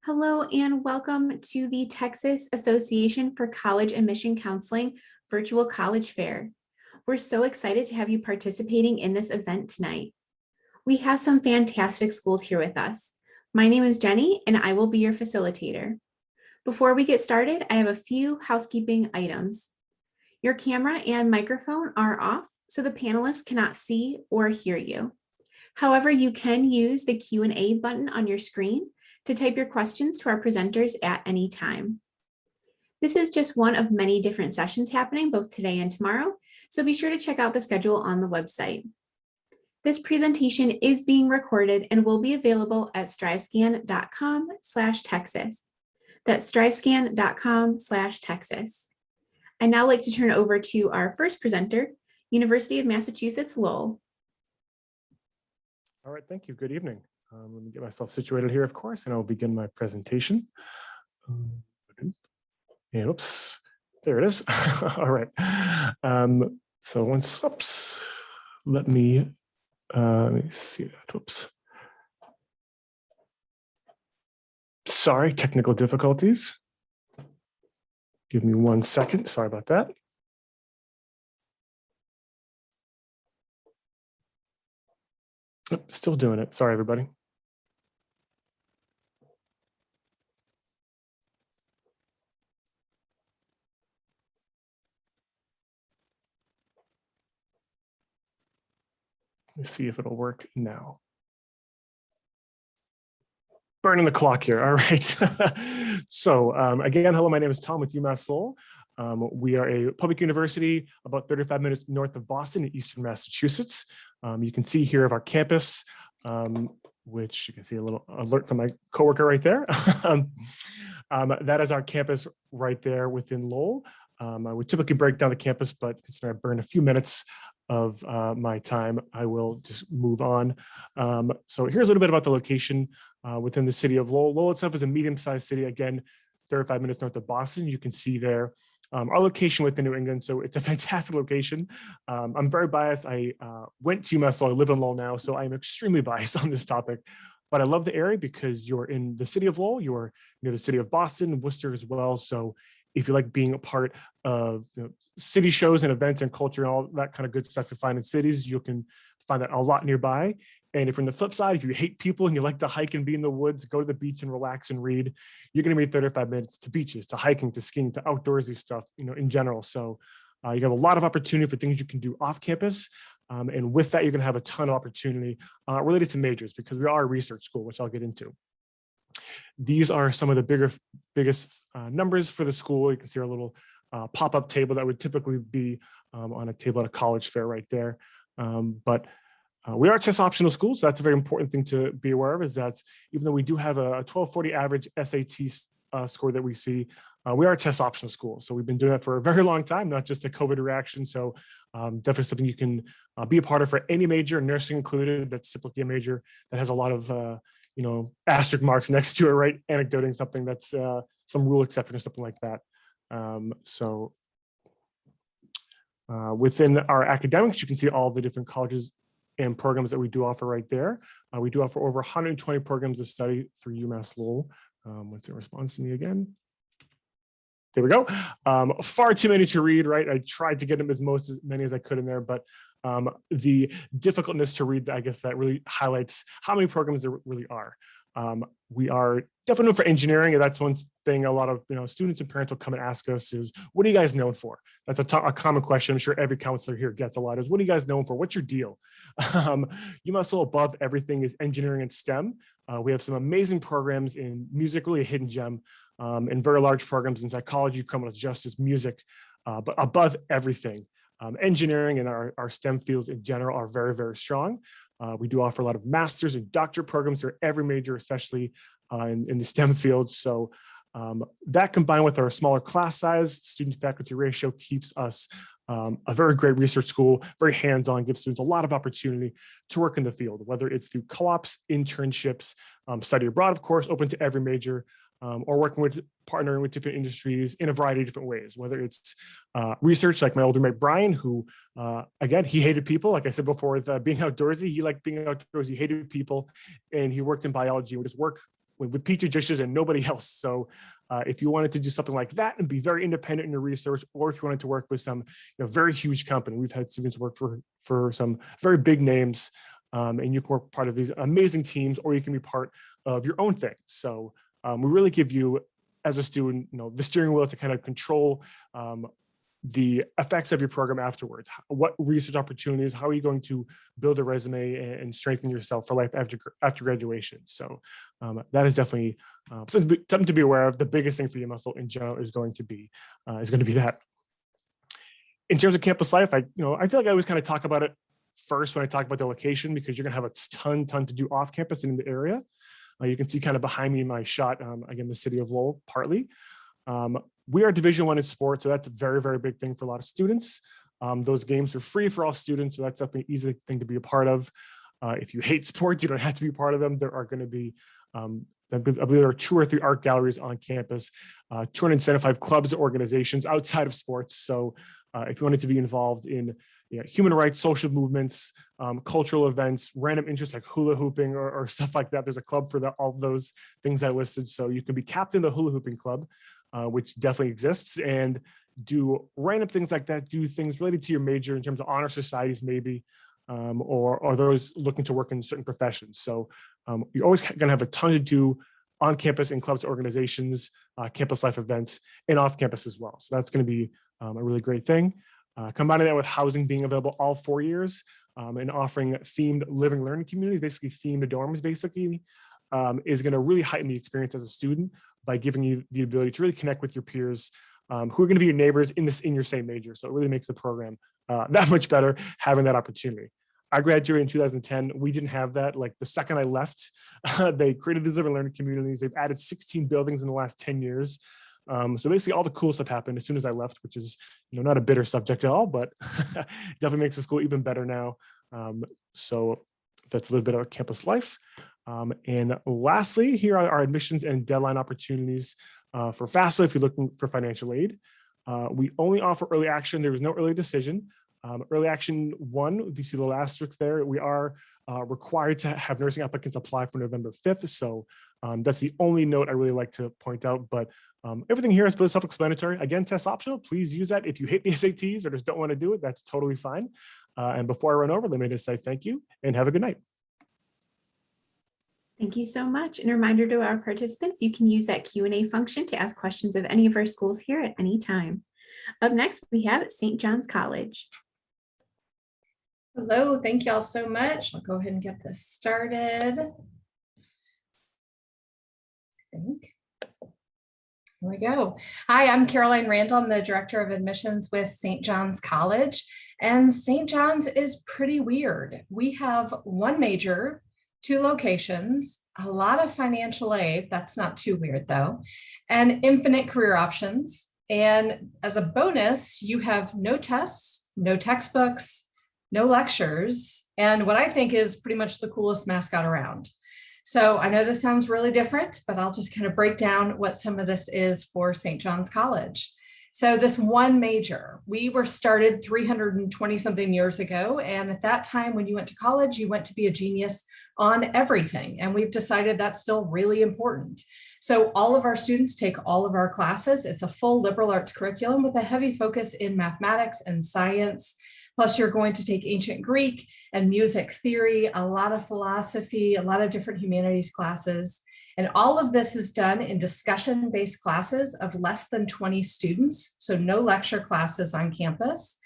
Hello and welcome to the Texas Association for College Admission Counseling Virtual College Fair. We're so excited to have you participating in this event tonight. We have some fantastic schools here with us. My name is Jenny and I will be your facilitator. Before we get started, I have a few housekeeping items. Your camera and microphone are off, so the panelists cannot see or hear you. However, you can use the Q&A button on your screen to type your questions to our presenters at any time. This is just one of many different sessions happening both today and tomorrow, so be sure to check out the schedule on the website. This presentation is being recorded and will be available at strivescan.com/Texas. That's strivescan.com/Texas. I'd now like to turn it over to our first presenter, University of Massachusetts Lowell. All right, thank you. Good evening. Let me get myself situated here, of course, and I'll begin my presentation. And oops, there it is. All right. So once, oops, let me see that. Oops. Sorry, technical difficulties. Give me 1 second. Sorry about that. Still doing it. Sorry, everybody. Let me see if it'll work now. Burning the clock here. All right. So again, hello, my name is Tom with UMass Lowell. We are a public university about 35 minutes north of Boston in eastern Massachusetts. You can see here of our campus, which you can see a little alert from my coworker right there. That is our campus right there within Lowell. I would typically break down the campus, but considering I burn a few minutes of my time, I will just move on. So here's a little bit about the location within the city of Lowell. Lowell itself is a medium-sized city, again, 35 minutes north of Boston. You can see there our location within New England. So it's a fantastic location. I'm very biased. I went to UMass Lowell. I live in Lowell now, so I'm extremely biased on this topic. But I love the area because you're in the city of Lowell. You're near the city of Boston, Worcester as well. So if you like being a part of city shows and events and culture and all that kind of good stuff you find in cities, you can find that a lot nearby. And if you're on the flip side, if you hate people and you like to hike and be in the woods, go to the beach and relax and read, you're going to be 35 minutes to beaches, to hiking, to skiing, to outdoorsy stuff, in general. So you have a lot of opportunity for things you can do off campus. And with that, you're going to have a ton of opportunity related to majors because we are a research school, which I'll get into. These are some of the biggest numbers for the school. You can see our little pop-up table that would typically be on a table at a college fair right there. But we are a test optional school, so that's a very important thing to be aware of, is that even though we do have a 1240 average SAT score that we see, we are a test optional school. So we've been doing that for a very long time, not just a COVID reaction. So definitely something you can be a part of for any major, nursing included. That's typically a major that has a lot of asterisk marks next to it, right? Anecdoting something that's some rule exception or something like that. Within our academics, you can see all the different colleges and programs that we do offer right there. We do offer over 120 programs of study through UMass Lowell. Once it responds to me again. There we go. Far too many to read, right? I tried to get them as many as I could in there, but the difficultness to read, I guess that really highlights how many programs there really are. We are definitely known for engineering, and that's one thing a lot of students and parents will come and ask us is, what are you guys known for? That's a common question. I'm sure every counselor here gets a lot, is what are you guys known for? What's your deal? UMass Lowell above everything is engineering and STEM. We have some amazing programs in music, really a hidden gem, and very large programs in psychology, criminal justice, music, but above everything, engineering and our STEM fields in general are very, very strong. We do offer a lot of master's and doctorate programs for every major, especially in the STEM fields. So that combined with our smaller class size, student faculty ratio keeps us a very great research school, very hands-on, gives students a lot of opportunity to work in the field, whether it's through co-ops, internships, study abroad, of course, open to every major, or partnering with different industries in a variety of different ways, whether it's research, like my older mate, Brian, who, again, he hated people. Like I said before, with being outdoorsy, he liked being outdoors, he hated people, and he worked in biology. He would just work with petri dishes and nobody else. So if you wanted to do something like that and be very independent in your research, or if you wanted to work with some very huge company, we've had students work for some very big names, and you can work part of these amazing teams, or you can be part of your own thing. So we really give you, as a student, the steering wheel to kind of control the effects of your program afterwards. What research opportunities, how are you going to build a resume and strengthen yourself for life after graduation? So that is definitely something to be aware of. The biggest thing for UMass in general is going to be that. In terms of campus life, I feel like I always kind of talk about it first when I talk about the location, because you're gonna have a ton to do off campus in the area. You can see kind of behind me in my shot, again, the city of Lowell, partly. We are Division I in sports, so that's a very, very big thing for a lot of students. Those games are free for all students, so that's definitely an easy thing to be a part of. If you hate sports, you don't have to be a part of them. There are going to be, I believe there are 2 or 3 art galleries on campus, 275 clubs and organizations outside of sports. So if you wanted to be involved in human rights, social movements, cultural events, random interests like hula hooping or stuff like that, there's a club for all of those things I listed. So you can be captain of the hula hooping club, which definitely exists, and do random things like that, do things related to your major in terms of honor societies maybe, or those looking to work in certain professions. So you're always going to have a ton to do on campus in clubs, organizations, campus life events, and off campus as well. So that's going to be a really great thing. Combining that with housing being available all 4 years, and offering themed living learning communities, basically themed dorms, is going to really heighten the experience as a student by giving you the ability to really connect with your peers, who are going to be your neighbors in your same major. So it really makes the program that much better having that opportunity. I graduated in 2010. We didn't have that. Like the second I left, they created these living learning communities. They've added 16 buildings in the last 10 years. So basically all the cool stuff happened as soon as I left, which is not a bitter subject at all, but definitely makes the school even better now. So that's a little bit of campus life. And lastly, here are our admissions and deadline opportunities for FAFSA if you're looking for financial aid. We only offer early action. There was no early decision. Early action 1, you see the little asterisk there. We are required to have nursing applicants apply for November 5th. So that's the only note I really like to point out. But everything here is pretty self-explanatory. Again, test optional. Please use that. If you hate the SATs or just don't want to do it, that's totally fine. And before I run over, let me just say thank you and have a good night. Thank you so much. And a reminder to our participants, you can use that Q&A function to ask questions of any of our schools here at any time. Up next, we have St. John's College. Hello, thank you all so much. I'll go ahead and get this started. Here we go. Hi, I'm Caroline Randall. I'm the Director of Admissions with St. John's College. And St. John's is pretty weird. We have 1 major, 2 locations, a lot of financial aid, that's not too weird though, and infinite career options. And as a bonus, you have no tests, no textbooks, no lectures, and what I think is pretty much the coolest mascot around. So I know this sounds really different, but I'll just kind of break down what some of this is for St. John's College. So this 1 major, we were started 320 something years ago. And at that time, when you went to college, you went to be a genius on everything. And we've decided that's still really important. So all of our students take all of our classes. It's a full liberal arts curriculum with a heavy focus in mathematics and science. Plus you're going to take ancient Greek and music theory, a lot of philosophy, a lot of different humanities classes. And all of this is done in discussion-based classes of less than 20 students, so no lecture classes on campus.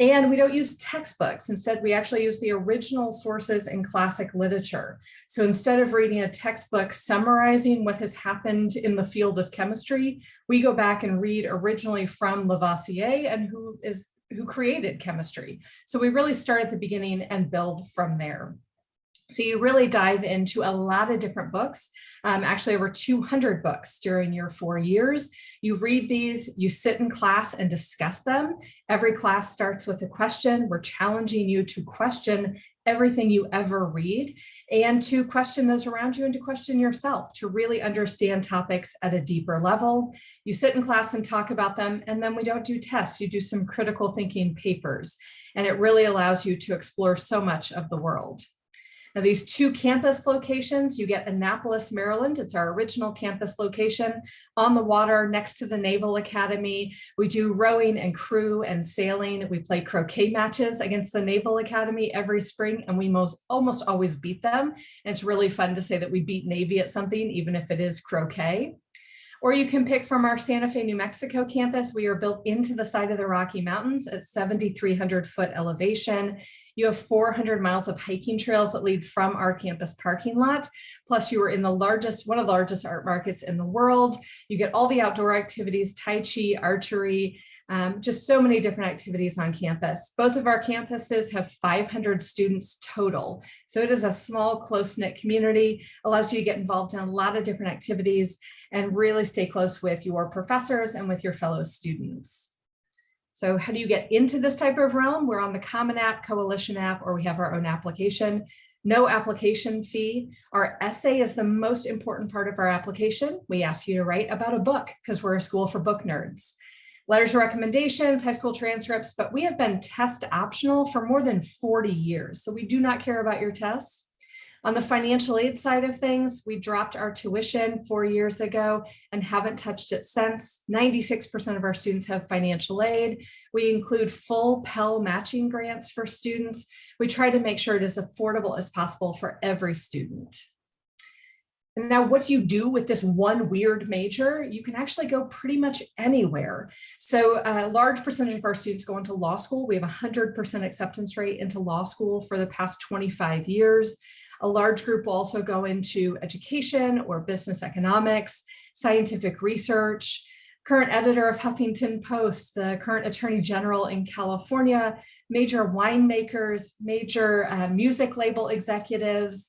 And we don't use textbooks. Instead, we actually use the original sources in classic literature. So instead of reading a textbook summarizing what has happened in the field of chemistry, we go back and read originally from Lavoisier and who created chemistry. So we really start at the beginning and build from there. So you really dive into a lot of different books, actually over 200 books during your 4 years. You read these, you sit in class and discuss them. Every class starts with a question. We're challenging you to question everything you ever read and to question those around you and to question yourself, to really understand topics at a deeper level. You sit in class and talk about them, and then we don't do tests. You do some critical thinking papers, and it really allows you to explore so much of the world. Now, these two campus locations, you get Annapolis, Maryland. It's our original campus location on the water next to the Naval Academy. We do rowing and crew and sailing. We play croquet matches against the Naval Academy every spring, and we almost always beat them. And it's really fun to say that we beat Navy at something, even if it is croquet. Or you can pick from our Santa Fe, New Mexico campus. We are built into the side of the Rocky Mountains at 7,300 foot elevation. You have 400 miles of hiking trails that lead from our campus parking lot. Plus you are in one of the largest art markets in the world. You get all the outdoor activities, Tai Chi, archery, just so many different activities on campus. Both of our campuses have 500 students total. So it is a small, close-knit community, allows you to get involved in a lot of different activities and really stay close with your professors and with your fellow students. So how do you get into this type of realm? We're on the Common App, Coalition app, or we have our own application. No application fee. Our essay is the most important part of our application. We ask you to write about a book because we're a school for book nerds. Letters of recommendations, high school transcripts, but we have been test optional for more than 40 years. So we do not care about your tests. On the financial aid side of things, we dropped our tuition 4 years ago and haven't touched it since. 96% of our students have financial aid. We include full Pell matching grants for students. We try to make sure it is affordable as possible for every student. And now what do you do with this one weird major? You can actually go pretty much anywhere. So a large percentage of our students go into law school. We have 100% acceptance rate into law school for the past 25 years. A large group will also go into education or business economics, scientific research, current editor of Huffington Post, the current attorney general in California, major winemakers, major music label executives,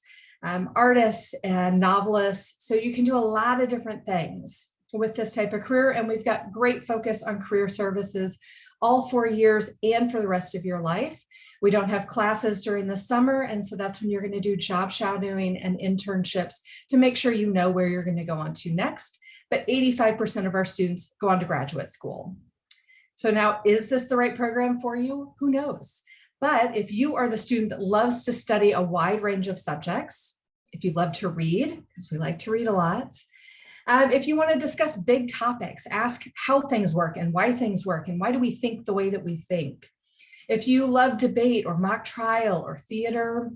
artists and novelists. So you can do a lot of different things with this type of career. And we've got great focus on career services all 4 years and for the rest of your life. We don't have classes during the summer. And so that's when you're going to do job shadowing and internships to make sure you know where you're going to go on to next. But 85% of our students go on to graduate school. So now, is this the right program for you? Who knows? But if you are the student that loves to study a wide range of subjects, if you love to read, because we like to read a lot, if you want to discuss big topics, ask how things work and why do we think the way that we think. If you love debate or mock trial or theater,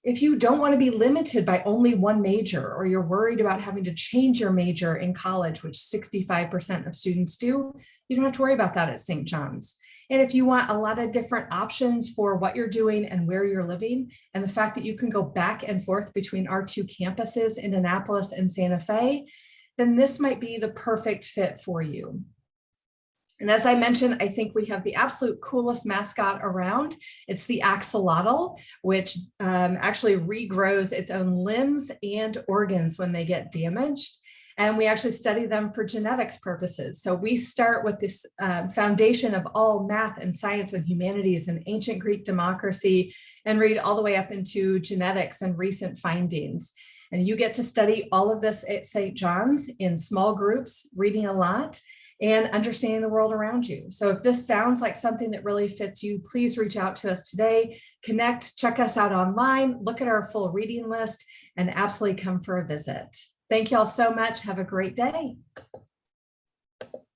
if you don't want to be limited by only one major, or you're worried about having to change your major in college, which 65% of students do, you don't have to worry about that at St. John's. And if you want a lot of different options for what you're doing and where you're living, and the fact that you can go back and forth between our two campuses in Annapolis and Santa Fe, then this might be the perfect fit for you. And as I mentioned, I think we have the absolute coolest mascot around. It's the axolotl, which actually regrows its own limbs and organs when they get damaged. And we actually study them for genetics purposes. So we start with this foundation of all math and science and humanities and ancient Greek democracy, and read all the way up into genetics and recent findings. And you get to study all of this at St. John's in small groups, reading a lot, and understanding the world around you. So if this sounds like something that really fits you, please reach out to us today, connect, check us out online, look at our full reading list, and absolutely come for a visit. Thank you all so much. Have a great day.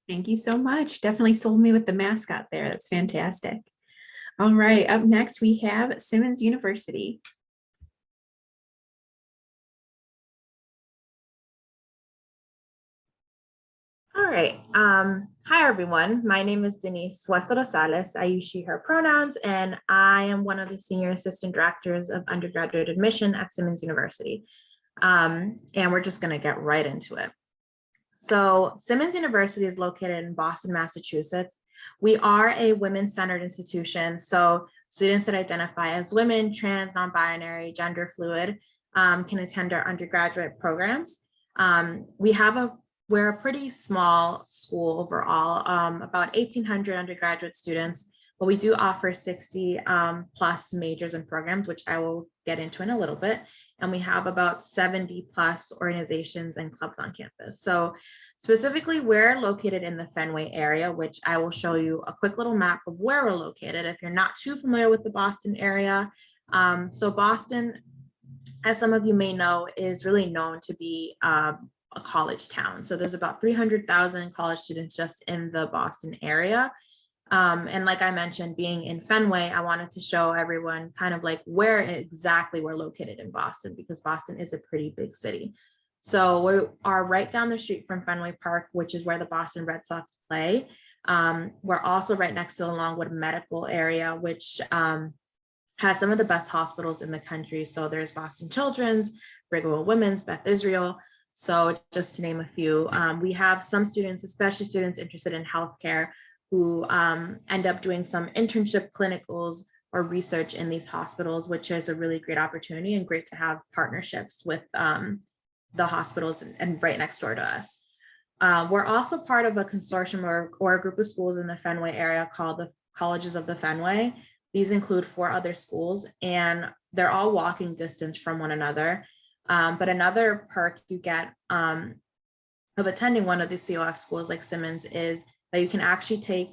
Thank you so much. Definitely sold me with the mascot there. That's fantastic. All right, up next we have Simmons University. All right. Hi, everyone. My name is Denise Hueso Rosales. I use she, her pronouns, and I am one of the senior assistant directors of undergraduate admission at Simmons University. And we're just going to get right into it. So Simmons University is located in Boston, Massachusetts. We are a women-centered institution. So students that identify as women, trans, non-binary, gender fluid can attend our undergraduate programs. We're a pretty small school overall, about 1,800 undergraduate students, but we do offer 60 plus majors and programs, which I will get into in a little bit. And we have about 70 plus organizations and clubs on campus. So specifically, we're located in the Fenway area, which I will show you a quick little map of where we're located if you're not too familiar with the Boston area. So Boston as some of you may know, is really known to be a college town. So there's about 300,000 college students just in the Boston area. And like I mentioned, being in Fenway, I wanted to show everyone kind of like where exactly we're located in Boston, because Boston is a pretty big city. So we are right down the street from Fenway Park, which is where the Boston Red Sox play. We're also right next to the Longwood Medical area, which has some of the best hospitals in the country. So there's Boston Children's, Brigham and Women's, Beth Israel. So just to name a few, we have some students, especially students interested in healthcare, who end up doing some internship clinicals or research in these hospitals, which is a really great opportunity and great to have partnerships with the hospitals and right next door to us. We're also part of a consortium or a group of schools in the Fenway area called the Colleges of the Fenway. These include 4 other schools, and they're all walking distance from one another. But another perk you get of attending one of the COF schools like Simmons is that you can actually take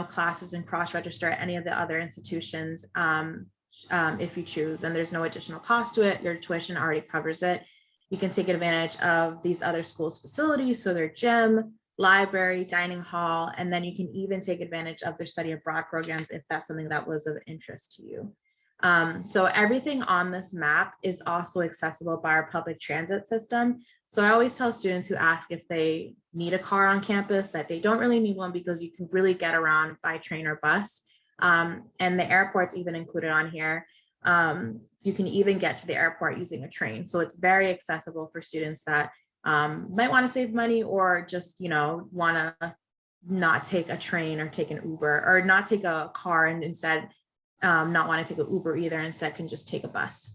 classes and cross-register at any of the other institutions if you choose, and there's no additional cost to it. Your tuition already covers it. You can take advantage of these other schools' facilities, so their gym, library, dining hall, and then you can even take advantage of their study abroad programs if that's something that was of interest to you. So everything on this map is also accessible by our public transit system. So I always tell students who ask if they need a car on campus that they don't really need one, because you can really get around by train or bus. And the airport's even included on here. So you can even get to the airport using a train. So it's very accessible for students that might want to save money, or just, want to not take a train or take an Uber, or not take a car and instead not want to take an Uber either, instead can just take a bus.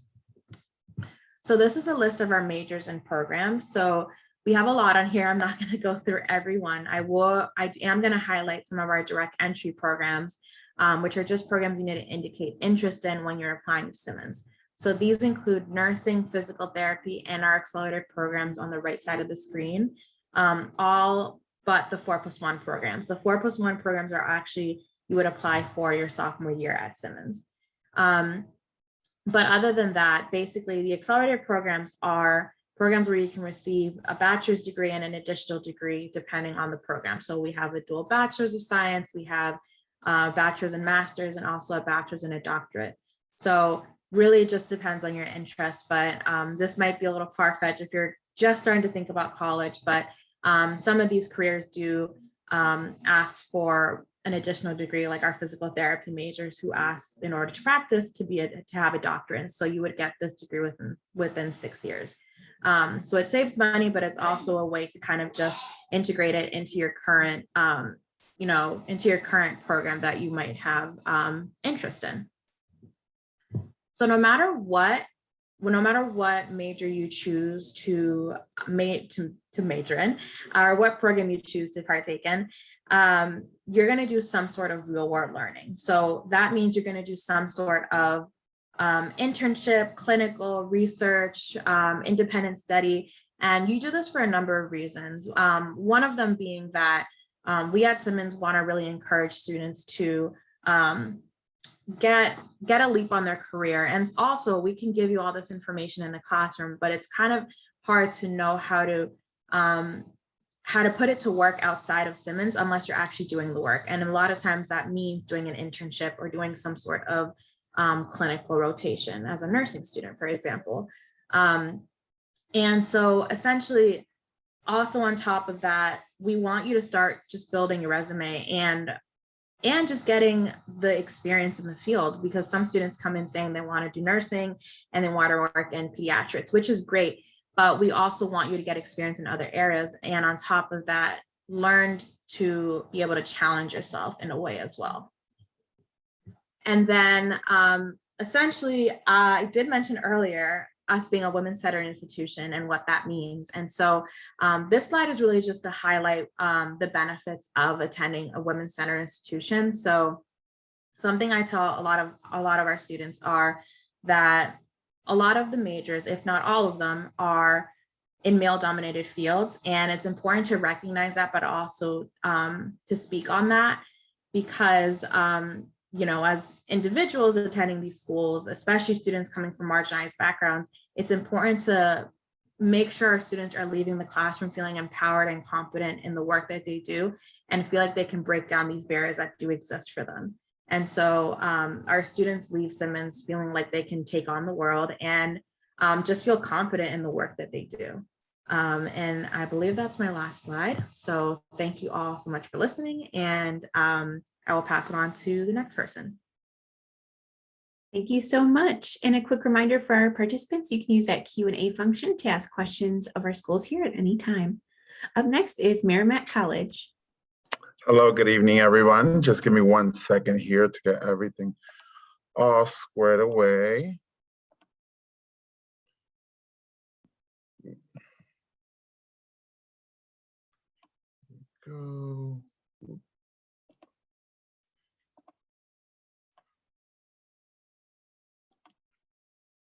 So this is a list of our majors and programs. So we have a lot on here. I'm not going to go through every one. I am going to highlight some of our direct entry programs, which are just programs you need to indicate interest in when you're applying to Simmons. So these include nursing, physical therapy, and our accelerated programs on the right side of the screen, all but the 4+1 programs. The 4+1 programs are actually, you would apply for your sophomore year at Simmons. But other than that, basically the accelerated programs are programs where you can receive a bachelor's degree and an additional degree depending on the program. So we have a dual bachelor's of science, we have bachelor's and master's, and also a bachelor's and a doctorate. So really it just depends on your interest, but this might be a little far-fetched if you're just starting to think about college, but some of these careers do ask for an additional degree, like our physical therapy majors who asked in order to practice to have a doctorate. So you would get this degree within 6 years. So it saves money, but it's also a way to kind of just integrate it into your current, into your current program that you might have interest in. So no matter what major you choose to major in, or what program you choose to partake in, you're going to do some sort of real world learning. So that means you're going to do some sort of internship, clinical research, independent study. And you do this for a number of reasons. One of them being that we at Simmons want to really encourage students to get a leap on their career. And also we can give you all this information in the classroom, but it's kind of hard to know how to put it to work outside of Simmons unless you're actually doing the work. And a lot of times that means doing an internship or doing some sort of clinical rotation as a nursing student, for example. And so essentially, also on top of that, we want you to start just building your resume and just getting the experience in the field, because some students come in saying they want to do nursing and they want to work in pediatrics, which is great. But we also want you to get experience in other areas. And on top of that, learn to be able to challenge yourself in a way as well. And then essentially, I did mention earlier us being a women's-centered institution and what that means. And so this slide is really just to highlight the benefits of attending a women's-centered institution. So something I tell a lot of our students are that a lot of the majors, if not all of them, are in male-dominated fields. And it's important to recognize that, but also to speak on that, because as individuals attending these schools, especially students coming from marginalized backgrounds, it's important to make sure our students are leaving the classroom feeling empowered and confident in the work that they do and feel like they can break down these barriers that do exist for them. And so our students leave Simmons feeling like they can take on the world and just feel confident in the work that they do. And I believe that's my last slide. So thank you all so much for listening, and I will pass it on to the next person. Thank you so much. And a quick reminder for our participants, you can use that Q&A function to ask questions of our schools here at any time. Up next is Merrimack College. Hello, good evening, everyone. Just give me 1 second here to get everything all squared away. Go.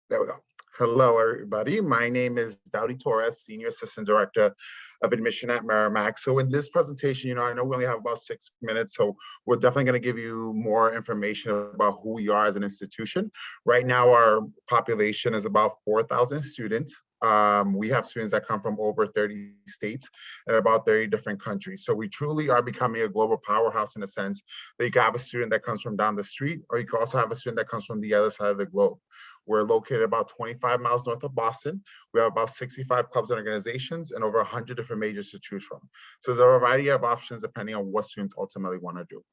There we go. Hello, everybody. My name is Dowdy Torres, Senior Assistant Director of Admission at Merrimack. So in this presentation, I know we only have about 6 minutes, so we're definitely going to give you more information about who we are as an institution. Right now, our population is about 4,000 students. We have students that come from over 30 states and about 30 different countries. So we truly are becoming a global powerhouse in a sense that you can have a student that comes from down the street, or you can also have a student that comes from the other side of the globe. We're located about 25 miles north of Boston. We have about 65 clubs and organizations and over 100 different majors to choose from. So there's a variety of options depending on what students ultimately want to do.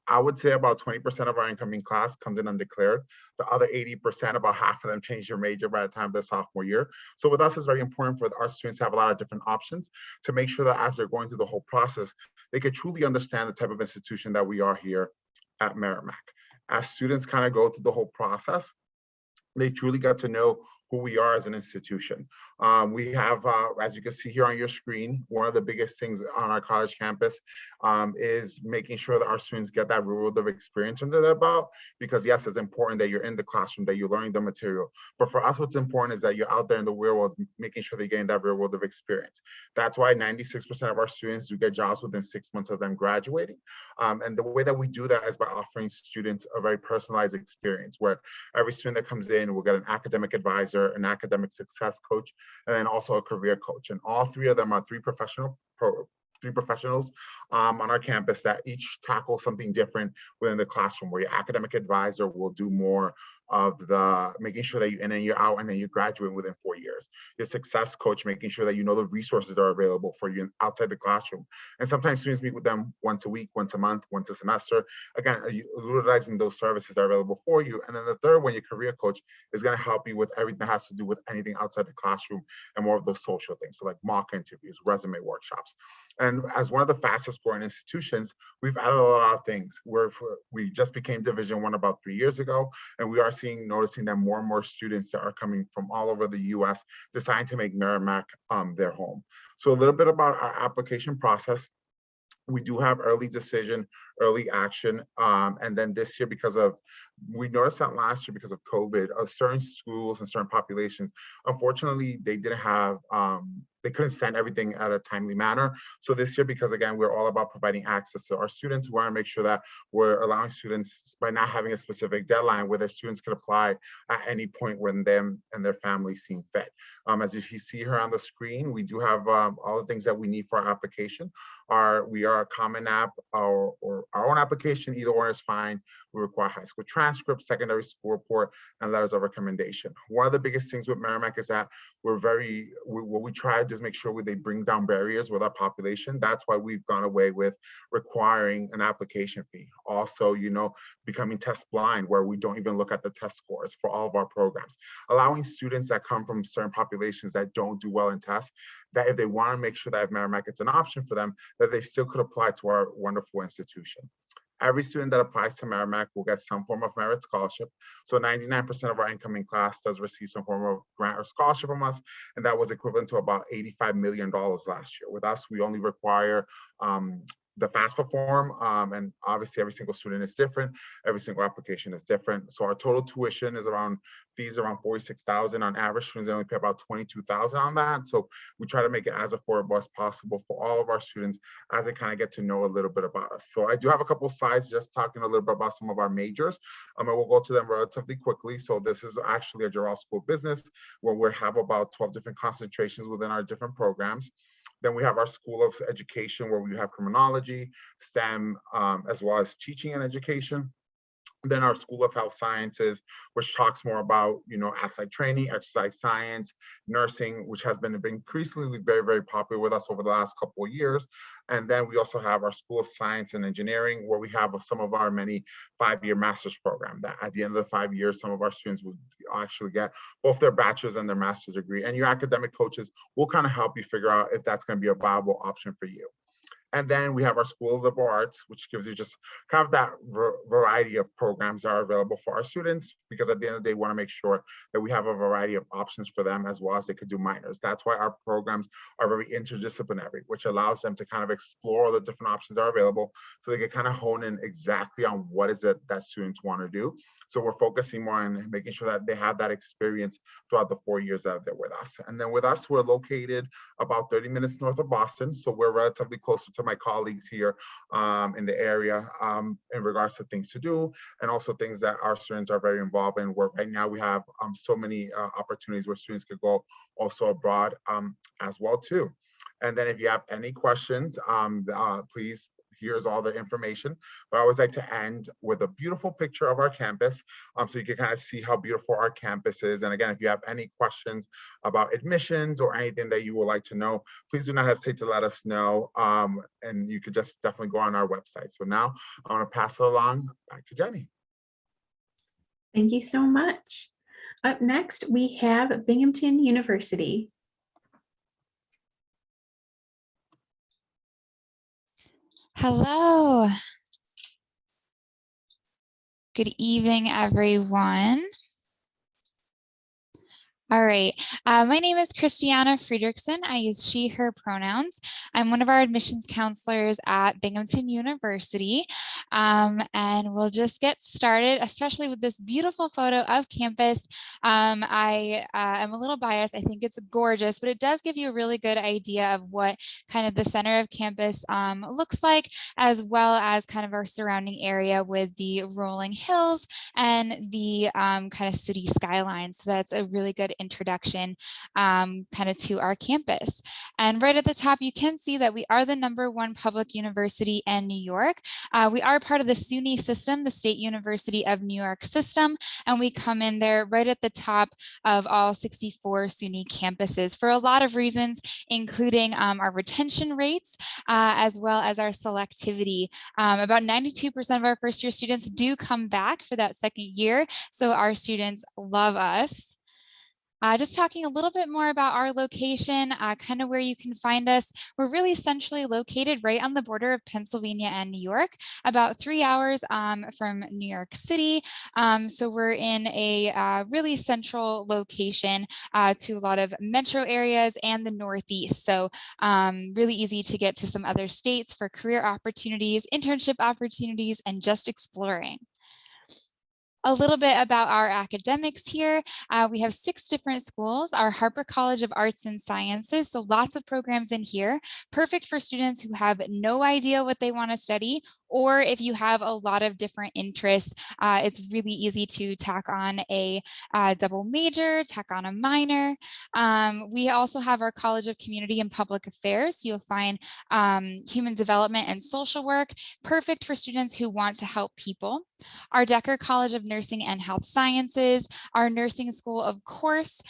I would say about 20% of our incoming class comes in undeclared. The other 80%, about half of them change their major by the time of their sophomore year. So with us, it's very important for our students to have a lot of different options to make sure that as they're going through the whole process, they could truly understand the type of institution that we are here at Merrimack. As students kind of go through the whole process, they truly got to know who we are as an institution. We have, as you can see here on your screen, one of the biggest things on our college campus is making sure that our students get that real world of experience under their belt, because yes, it's important that you're in the classroom, that you're learning the material. But for us, what's important is that you're out there in the real world, making sure they're getting that real world of experience. That's why 96% of our students do get jobs within 6 months of them graduating. And the way that we do that is by offering students a very personalized experience, where every student that comes in will get an academic advisor, an academic success coach, and then also a career coach. And all three of them are three professionals on our campus that each tackle something different within the classroom, where your academic advisor will do more of the making sure that you in and you're out and then you graduate within 4 years. Your success coach, making sure that you know the resources that are available for you outside the classroom. And sometimes students meet with them once a week, once a month, once a semester. Again, utilizing those services that are available for you. And then the third one, your career coach, is going to help you with everything that has to do with anything outside the classroom and more of those social things. So like mock interviews, resume workshops. And as one of the fastest growing institutions, we've added a lot of things. We just became Division I about 3 years ago, and we are noticing that more and more students that are coming from all over the US deciding to make Merrimack their home. So a little bit about our application process. We do have early decision, early action. And then this year, we noticed that last year because of COVID, certain schools and certain populations, unfortunately, they didn't have, they couldn't send everything at a timely manner. So this year, because again, we're all about providing access to our students, we want to make sure that we're allowing students, by not having a specific deadline, where their students could apply at any point when them and their families seem fit. As you see here on the screen, we do have all the things that we need for our application. We are a common app or our own application, either or is fine. We require high school transcripts, secondary school report, and letters of recommendation. One of the biggest things with Merrimack is that what we try to do is make sure they bring down barriers with our population. That's why we've gone away with requiring an application fee. Also, becoming test blind, where we don't even look at the test scores for all of our programs. Allowing students that come from certain populations that don't do well in tests, that if they want to make sure that if Merrimack it's an option for them, that they still could apply to our wonderful institution. Every student that applies to Merrimack will get some form of merit scholarship. So 99% of our incoming class does receive some form of grant or scholarship from us, and that was equivalent to about $85 million last year. With us, we only require the FAFSA form, and obviously every single student is different. Every single application is different. So our total tuition is around $46,000 on average. Students only pay about $22,000 on that. So we try to make it as affordable as possible for all of our students as they kind of get to know a little bit about us. So I do have a couple of slides just talking a little bit about some of our majors. And we'll go to them relatively quickly. So this is actually a Jarrell School of Business, where we have about 12 different concentrations within our different programs. Then we have our School of Education, where we have criminology, STEM, as well as teaching and education. Then our School of Health Sciences, which talks more about, athletic training, exercise science, nursing, which has been increasingly very, very popular with us over the last couple of years. And then we also have our School of Science and Engineering, where we have some of our many 5-year master's program that at the end of the 5 years, some of our students will actually get both their bachelor's and their master's degree. And your academic coaches will kind of help you figure out if that's going to be a viable option for you. And then we have our School of Liberal Arts, which gives you just kind of that variety of programs that are available for our students, because at the end of the day, we want to make sure that we have a variety of options for them, as well as they could do minors. That's why our programs are very interdisciplinary, which allows them to kind of explore the different options that are available, so they can kind of hone in exactly on what is it that students want to do. So we're focusing more on making sure that they have that experience throughout the 4 years that they're with us. And then with us, we're located about 30 minutes north of Boston. So we're relatively closer to my colleagues here in the area in regards to things to do, and also things that our students are very involved in, where right now we have so many opportunities where students could go also abroad as well too. And then if you have any questions, please, here's all the information. But I always like to end with a beautiful picture of our campus, so you can kind of see how beautiful our campus is. And again, if you have any questions about admissions or anything that you would like to know, please do not hesitate to let us know. And you could just definitely go on our website. So now I want to pass it along back to Jenny. Thank you so much. Up next, we have Binghamton University. Hello. Good evening, everyone. All right. My name is Christiana Friedrichsen. I use she, her pronouns. I'm one of our admissions counselors at Binghamton University. And we'll just get started, especially with this beautiful photo of campus. I am a little biased. I think it's gorgeous, but it does give you a really good idea of what kind of the center of campus looks like, as well as kind of our surrounding area with the rolling hills and the kind of city skyline. So that's a really good introduction kind of to our campus. And right at the top, you can see that we are the #1 public university in New York. We are part of the SUNY system, the State University of New York system, and we come in there right at the top of all 64 SUNY campuses for a lot of reasons, including our retention rates, as well as our selectivity. About 92% of our first-year students do come back for that second year, so our students love us. Just talking a little bit more about our location, kind of where you can find us. We're really centrally located right on the border of Pennsylvania and New York, about 3 hours from New York City. So we're in a really central location to a lot of metro areas and the Northeast. So really easy to get to some other states for career opportunities, internship opportunities, and just exploring. A little bit about our academics here. We have 6 different schools, our Harper College of Arts and Sciences, so lots of programs in here, perfect for students who have no idea what they want to study, or if you have a lot of different interests, it's really easy to tack on a double major, tack on a minor. We also have our College of Community and Public Affairs. So you'll find human development and social work, perfect for students who want to help people. Our Decker College of Nursing and Health Sciences, our nursing school, of course,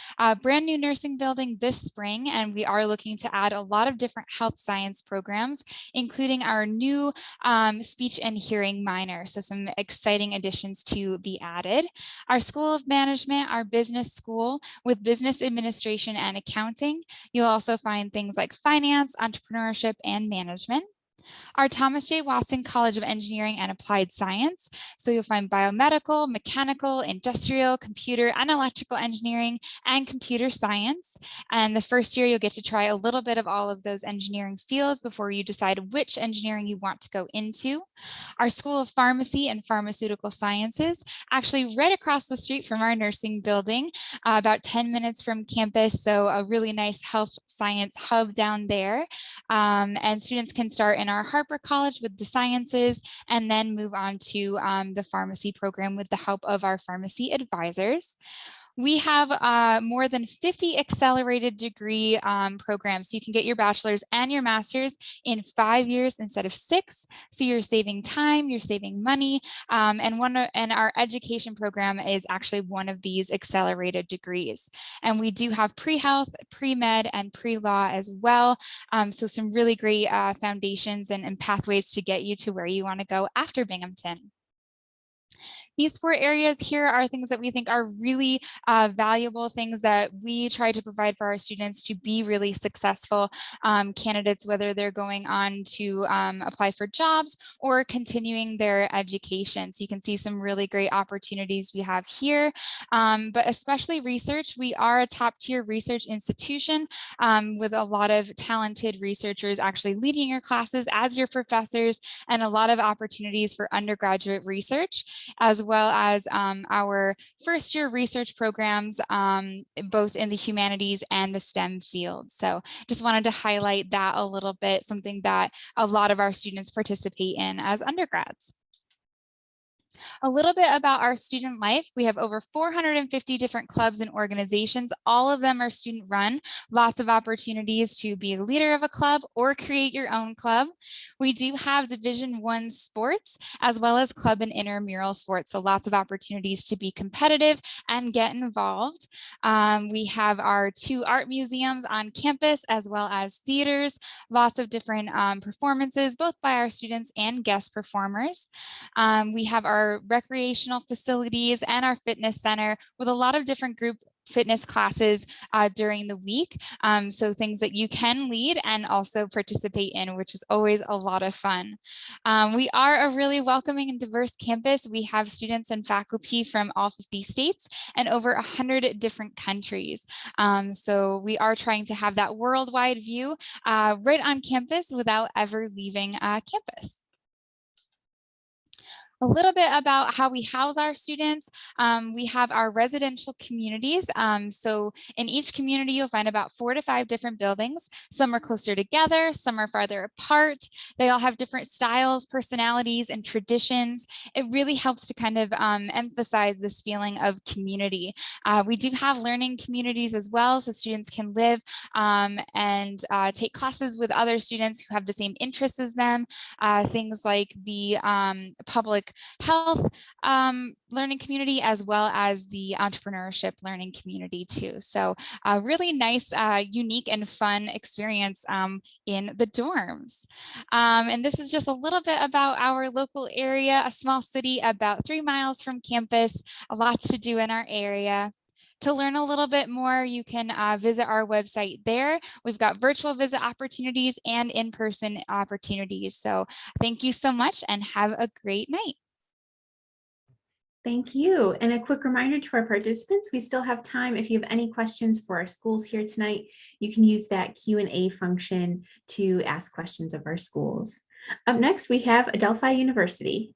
brand new nursing building this spring, and we are looking to add a lot of different health science programs, including our new speech and hearing minor. So some exciting additions to be added. Our School of Management, our business school with business administration and accounting. You'll also find things like finance, entrepreneurship, and management. Our Thomas J. Watson College of Engineering and Applied Science. So you'll find biomedical, mechanical, industrial, computer and electrical engineering, and computer science. And the first year you'll get to try a little bit of all of those engineering fields before you decide which engineering you want to go into. Our School of Pharmacy and Pharmaceutical Sciences, actually right across the street from our nursing building, about 10 minutes from campus. So a really nice health science hub down there. And students can start in our Harper College with the sciences and then move on to the pharmacy program with the help of our pharmacy advisors. We have more than 50 accelerated degree programs. So you can get your bachelor's and your master's in 5 years instead of 6. So you're saving time, you're saving money. And our education program is actually one of these accelerated degrees. And we do have pre-health, pre-med, and pre-law as well. So some really great foundations and pathways to get you to where you want to go after Binghamton. These 4 areas here are things that we think are really valuable, things that we try to provide for our students to be really successful candidates, whether they're going on to apply for jobs or continuing their education. So you can see some really great opportunities we have here, but especially research. We are a top tier research institution with a lot of talented researchers actually leading your classes as your professors, and a lot of opportunities for undergraduate research, as well as our first year research programs, both in the humanities and the STEM fields. So just wanted to highlight that a little bit, something that a lot of our students participate in as undergrads. A little bit about our student life. We have over 450 different clubs and organizations. All of them are student run. Lots of opportunities to be a leader of a club or create your own club. We do have Division I sports as well as club and intramural sports. So lots of opportunities to be competitive and get involved. We have our 2 art museums on campus as well as theaters. Lots of different performances, both by our students and guest performers. We have our recreational facilities and our fitness center with a lot of different group fitness classes during the week. So things that you can lead and also participate in, which is always a lot of fun. We are a really welcoming and diverse campus. We have students and faculty from all 50 states and over 100 different countries. So we are trying to have that worldwide view right on campus without ever leaving campus. A little bit about how we house our students. We have our residential communities. So in each community, you'll find about 4 to 5 different buildings. Some are closer together, some are farther apart. They all have different styles, personalities, and traditions. It really helps to kind of emphasize this feeling of community. We do have learning communities as well, so students can live and take classes with other students who have the same interests as them. Things like the public health learning community, as well as the entrepreneurship learning community too. So a really nice, unique and fun experience in the dorms. And this is just a little bit about our local area, a small city about 3 miles from campus, lots to do in our area. To learn a little bit more, you can visit our website there. We've got virtual visit opportunities and in-person opportunities. So thank you so much and have a great night. Thank you. And a quick reminder to our participants, we still have time. If you have any questions for our schools here tonight, you can use that Q&A function to ask questions of our schools. Up next, we have Adelphi University.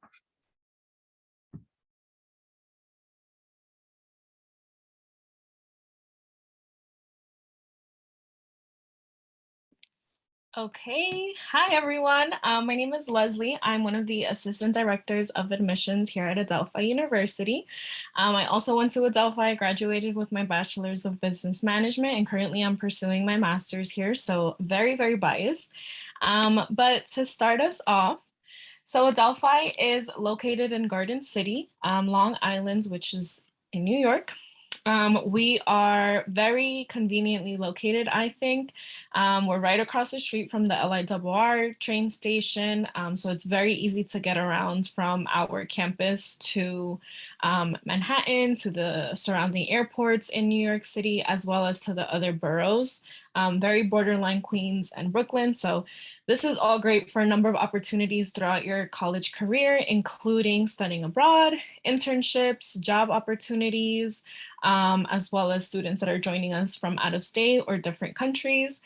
Okay, hi everyone. My name is Leslie. I'm one of the assistant directors of admissions here at Adelphi University. I also went to Adelphi, graduated with my bachelor's of business management, and currently I'm pursuing my master's here, so very, very biased. But to start us off, so Adelphi is located in Garden City, Long Island, which is in New York. We are very conveniently located, I think. We're right across the street from the LIRR train station, so it's very easy to get around from our campus to Manhattan, to the surrounding airports in New York City, as well as to the other boroughs very borderline Queens and Brooklyn. So this is all great for a number of opportunities throughout your college career, including studying abroad, internships, job opportunities, as well as students that are joining us from out of state or different countries.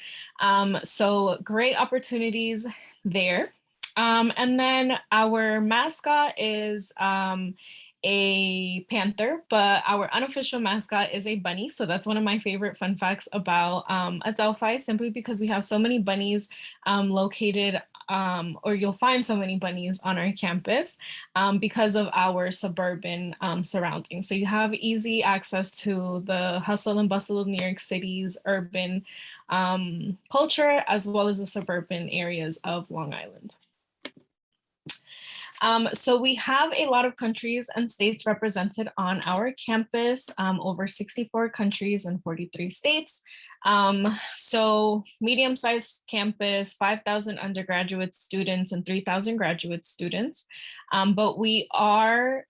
So great opportunities there. And then our mascot is a panther, but our unofficial mascot is a bunny. So that's one of my favorite fun facts about Adelphi, simply because we have so many bunnies located, or you'll find so many bunnies on our campus because of our suburban surroundings. So you have easy access to the hustle and bustle of New York City's urban culture, as well as the suburban areas of Long Island. So we have a lot of countries and states represented on our campus, over 64 countries and 43 states. So medium-sized campus, 5,000 undergraduate students and 3,000 graduate students. But we are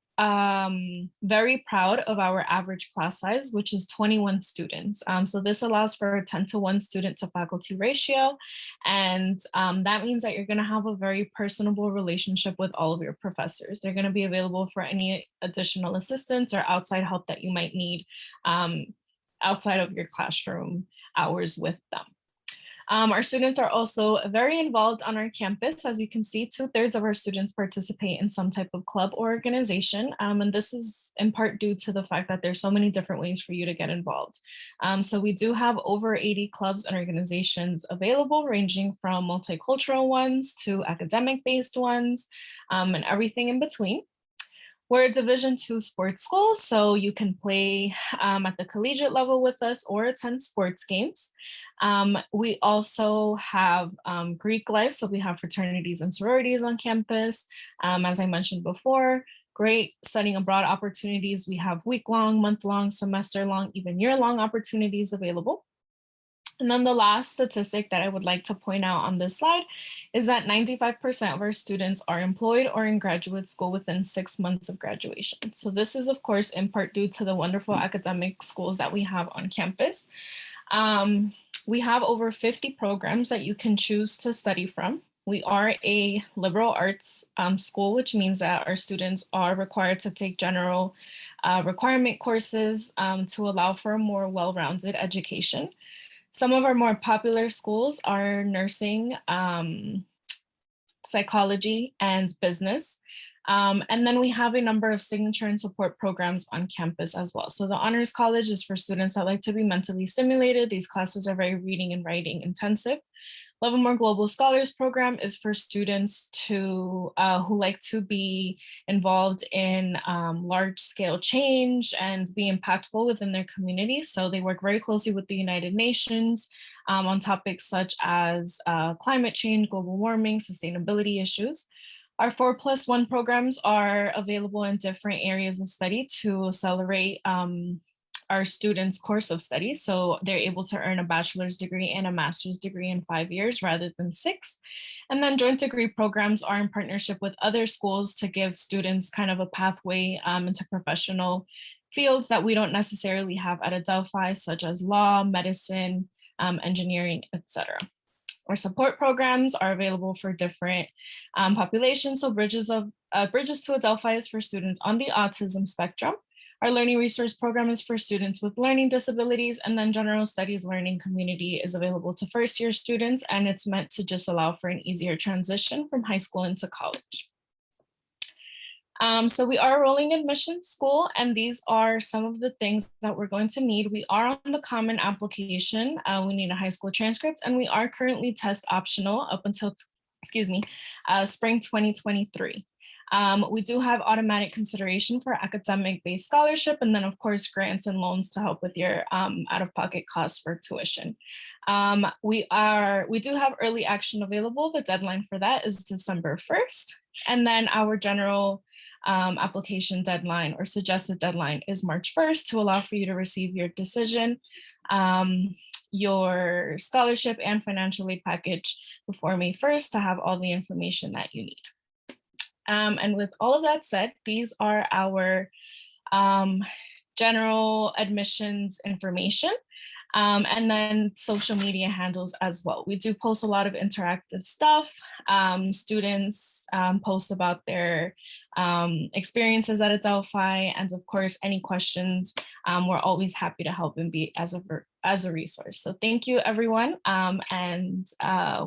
very proud of our average class size, which is 21 students. So this allows for a 10-to-1 student to faculty ratio. And that means that you're going to have a very personable relationship with all of your professors. They're going to be available for any additional assistance or outside help that you might need outside of your classroom hours with them. Our students are also very involved on our campus. As you can see, 2/3 of our students participate in some type of club or organization. And this is in part due to the fact that there's so many different ways for you to get involved. So we do have over 80 clubs and organizations available, ranging from multicultural ones to academic-based ones, and everything in between. We're a Division II sports school, so you can play at the collegiate level with us or attend sports games. We also have Greek life, so we have fraternities and sororities on campus. As I mentioned before, great studying abroad opportunities. We have week-long, month-long, semester-long, even year-long opportunities available. And then the last statistic that I would like to point out on this slide is that 95% of our students are employed or in graduate school within 6 months of graduation. So this is, of course, in part due to the wonderful academic schools that we have on campus. We have over 50 programs that you can choose to study from. We are a liberal arts school, which means that our students are required to take general requirement courses to allow for a more well-rounded education. Some of our more popular schools are nursing, psychology, and business. And then we have a number of signature and support programs on campus as well. So the Honors College is for students that like to be mentally stimulated. These classes are very reading and writing intensive. Livermore Global Scholars Program is for students who like to be involved in large-scale change and be impactful within their community. So they work very closely with the United Nations on topics such as climate change, global warming, sustainability issues. Our 4+1 programs are available in different areas of study to accelerate our students' course of study. So they're able to earn a bachelor's degree and a master's degree in 5 years rather than 6. And then joint degree programs are in partnership with other schools to give students kind of a pathway into professional fields that we don't necessarily have at Adelphi, such as law, medicine, engineering, etc. Our support programs are available for different populations. So Bridges to Adelphi is for students on the autism spectrum. Our Learning Resource Program is for students with learning disabilities, and then General Studies Learning Community is available to first-year students, and it's meant to just allow for an easier transition from high school into college. So we are a rolling admission school, and these are some of the things that we're going to need. We are on the common application. We need a high school transcript, and we are currently test optional up until, spring 2023. We do have automatic consideration for academic-based scholarship, and then of course grants and loans to help with your out-of-pocket costs for tuition. We do have early action available. The deadline for that is December 1st. And then our general application deadline or suggested deadline is March 1st to allow for you to receive your decision, your scholarship and financial aid package before May 1st to have all the information that you need. And with all of that said, these are our general admissions information. And then social media handles as well. We do post a lot of interactive stuff. Students post about their experiences at Adelphi, and of course, any questions, we're always happy to help and be as a resource. So thank you, everyone. And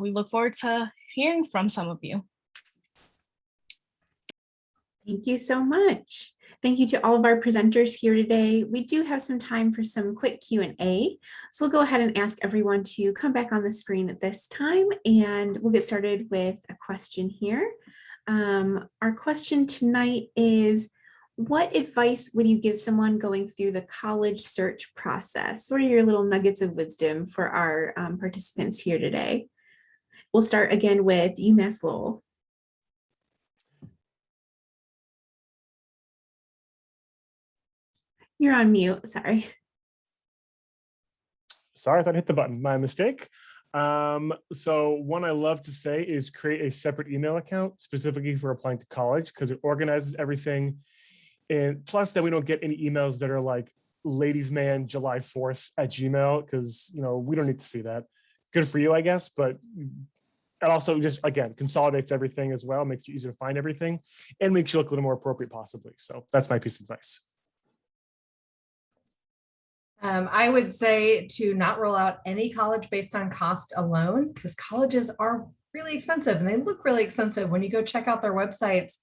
we look forward to hearing from some of you. Thank you so much. Thank you to all of our presenters here today. We do have some time for some quick Q&A. So we'll go ahead and ask everyone to come back on the screen at this time, and we'll get started with a question here. Our question tonight is, what advice would you give someone going through the college search process? What are your little nuggets of wisdom for our participants here today? We'll start again with UMass Lowell. You're on mute, sorry. Sorry, I thought I hit the button, my mistake. So one I love to say is create a separate email account specifically for applying to college, because it organizes everything. And plus then we don't get any emails that are like ladies man July 4th at Gmail, because we don't need to see that. Good for you, I guess, but it also just, again, consolidates everything as well, makes it easier to find everything, and makes you look a little more appropriate possibly. So that's my piece of advice. I would say to not roll out any college based on cost alone, because colleges are really expensive and they look really expensive when you go check out their websites.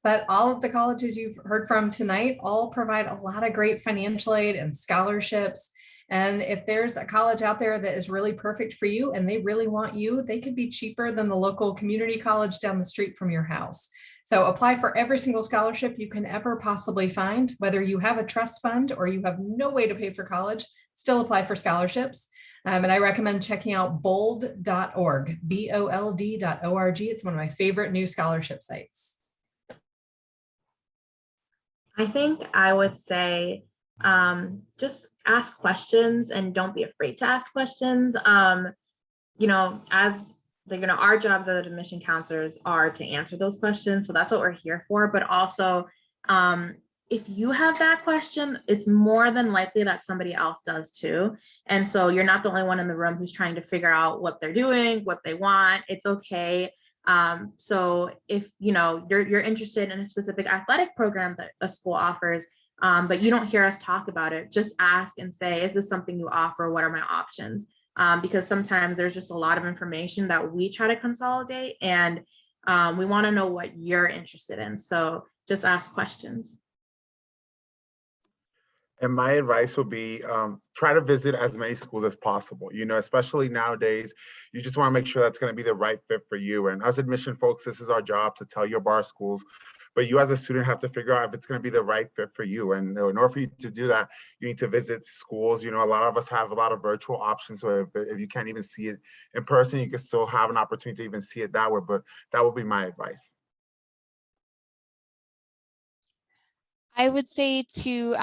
But all of the colleges you've heard from tonight all provide a lot of great financial aid and scholarships. And if there's a college out there that is really perfect for you and they really want you, they could be cheaper than the local community college down the street from your house. So apply for every single scholarship you can ever possibly find, whether you have a trust fund or you have no way to pay for college, still apply for scholarships. And I recommend checking out bold.org, BOLD.org. It's one of my favorite new scholarship sites. I think I would say just ask questions and don't be afraid to ask questions. As our jobs as admission counselors are to answer those questions. So that's what we're here for. But also, if you have that question, it's more than likely that somebody else does too. And so you're not the only one in the room who's trying to figure out what they're doing, what they want. It's okay. So if you're interested in a specific athletic program that a school offers, but you don't hear us talk about it, just ask and say, is this something you offer? What are my options? Because sometimes there's just a lot of information that we try to consolidate, and we want to know what you're interested in. So just ask questions. And my advice would be try to visit as many schools as possible. Especially nowadays, you just want to make sure that's going to be the right fit for you. And as admission folks, this is our job to tell you about our schools. But you as a student have to figure out if it's going to be the right fit for you. And in order for you to do that, you need to visit schools. A lot of us have a lot of virtual options. So if you can't even see it in person, you can still have an opportunity to even see it that way. But that would be my advice. I would say to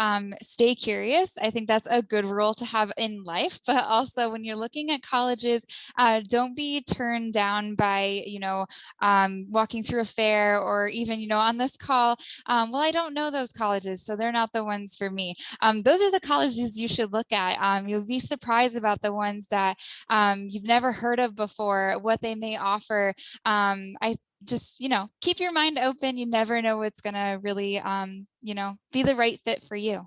stay curious. I think that's a good rule to have in life, but also when you're looking at colleges, don't be turned down by, walking through a fair or even, on this call. Well, I don't know those colleges, so they're not the ones for me. Those are the colleges you should look at. You'll be surprised about the ones that you've never heard of before, what they may offer. Just, keep your mind open. You never know what's going to really, be the right fit for you.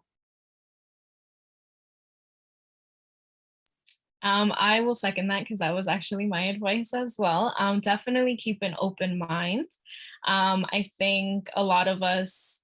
I will second that because that was actually my advice as well. Definitely keep an open mind. I think a lot of us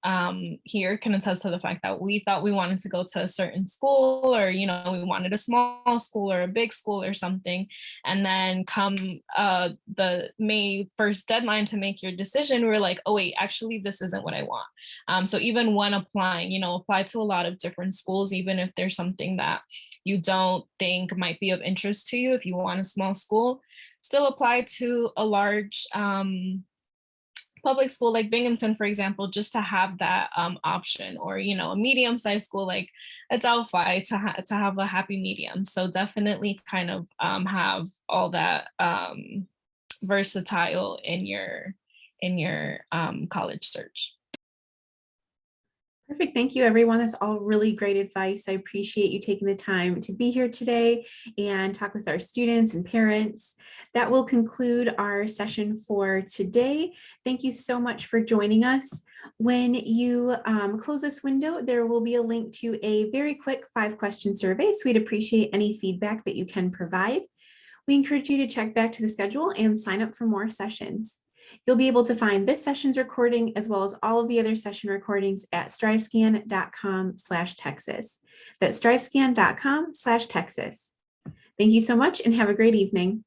here can attest to the fact that we thought we wanted to go to a certain school, or, we wanted a small school or a big school or something. And then come the May 1st deadline to make your decision, we're like, oh, wait, actually, this isn't what I want. So even when applying, apply to a lot of different schools, even if there's something that you don't think might be of interest to you. If you want a small school, still apply to a large public school like Binghamton, for example, just to have that option, or a medium-sized school like Adelphi to have a happy medium. So definitely kind of have all that versatile in your college search. Perfect. Thank you, everyone. That's all really great advice. I appreciate you taking the time to be here today and talk with our students and parents. That will conclude our session for today. Thank you so much for joining us. When you close this window, there will be a link to a very quick 5-question survey. So we'd appreciate any feedback that you can provide. We encourage you to check back to the schedule and sign up for more sessions. You'll be able to find this session's recording as well as all of the other session recordings at strivescan.com/Texas. That's strivescan.com/Texas. Thank you so much and have a great evening.